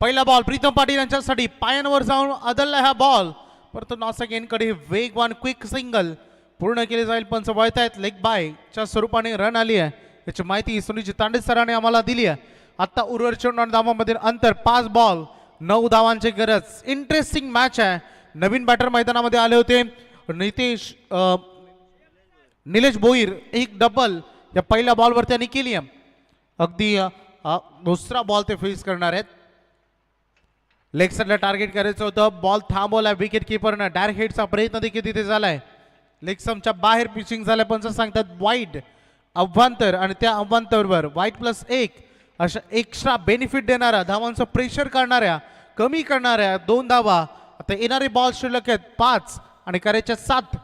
पहिला बॉल प्रीतम पाटील यांच्यासाठी पायांवर जाऊन अदलला हा बॉल, परंतु नासिक यांकडे वेगवान क्विक सिंगल पूर्ण केले जाईल. पंच वळतायत. लेग बायच्या स्वरूपाने रन आली आहे याची माहिती सुनील तांडे सरांनी आम्हाला दिली आहे. आता उर्वरित चेंडू आणि धावांमधील अंतर 5 बॉल 9 धावांची गरज. इंटरेस्टिंग मॅच आहे. नवीन बॅटर मैदानामध्ये आले होते निलेश भोईर. एक डबल या पहिल्या बॉलवर त्यांनी केली आहे. अगदी दुसरा बॉल ते फेस करणार आहेत. लेग साईडला टार्गेट करायचं होतं. बॉल थांबवलाय विकेट किपरनं. डायरेक्ट हिटचा प्रयत्न देखील तिथे झालाय. लेग स्टंपच्या बाहेर पिचिंग झालंय. पंच सांगतात वाईड अभ्यंतर आणि त्या अभ्यंतरवर वाईट +1 अशा एक्स्ट्रा बेनिफिट देणाऱ्या धावांचं प्रेशर करणाऱ्या कमी करणाऱ्या 2 धावा. आता येणारे बॉल शिल्लक आहेत 5 आणि करायच्या 7.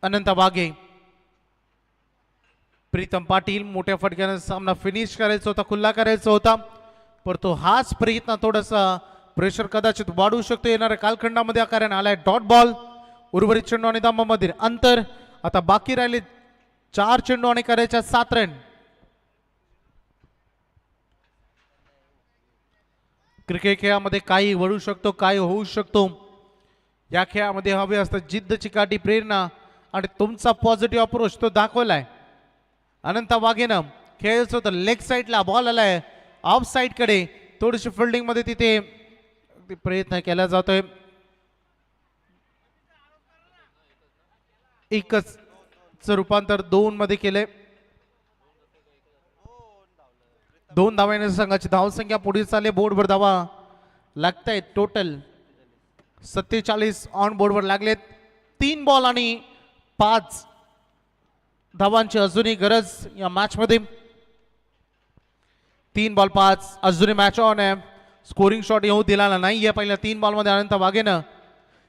अनंत वाघे प्रीतम पाटील मोठ्या फटक्याने सामना फिनिश करायचा होता, खुल्ला करायचा होता, परंतु हाच प्रयत्न थोडासा प्रेशर कदाचित वाढू शकतो येणाऱ्या कालखंडामध्ये. कारण आलाय डॉट बॉल. उर्वरित चेंडू आणि धावांमधील अंतर आता बाकी राहिले 4 चेंडू आणि करायच्या 7 रन. क्रिकेट खेळामध्ये काही वळू शकतो, काही होऊ शकतो. या खेळामध्ये हवे असतं जिद्द, चिकाटी, प्रेरणा आणि तुमचा पॉझिटिव्ह अप्रोच तो दाखवलाय. अनंत वाघेनं खेळायचं होतं लेग साईडला. बॉल आलाय ऑफ साईड कडे. थोडीशी फिल्डिंग मध्ये तिथे प्रयत्न केला जातोय. एकच रूपांतर 2 मध्ये केले. 2 धावांच्या संघाची धावसंख्या पुढे चालली. बोर्डवर धावा लागतायत. टोटल 47 ऑन बोर्डवर लागलेत. 3 बॉल आणि 5 धावांची अजूनही गरज या मॅच मध्ये. 3 बॉल 5 अजूनही मॅच ऑन आहे. स्कोरिंग शॉट येऊ दिला नाहीये पहिल्या 3 बॉल मध्ये. अनंत वाघेनं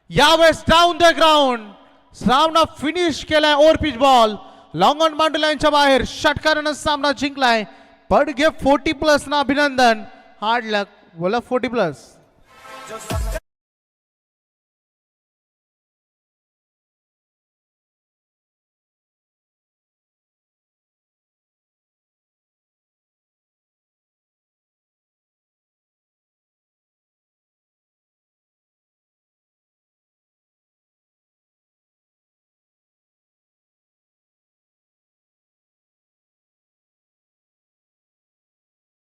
यावेळेस डाऊन द ग्राउंड सामना फिनिश केलाय. Over pitch ball long on boundary लाईनच्या बाहेर षटकारानं सामना जिंकलाय. पड घे 40+ ना अभिनंदन. हार्ड लक बोला 40+.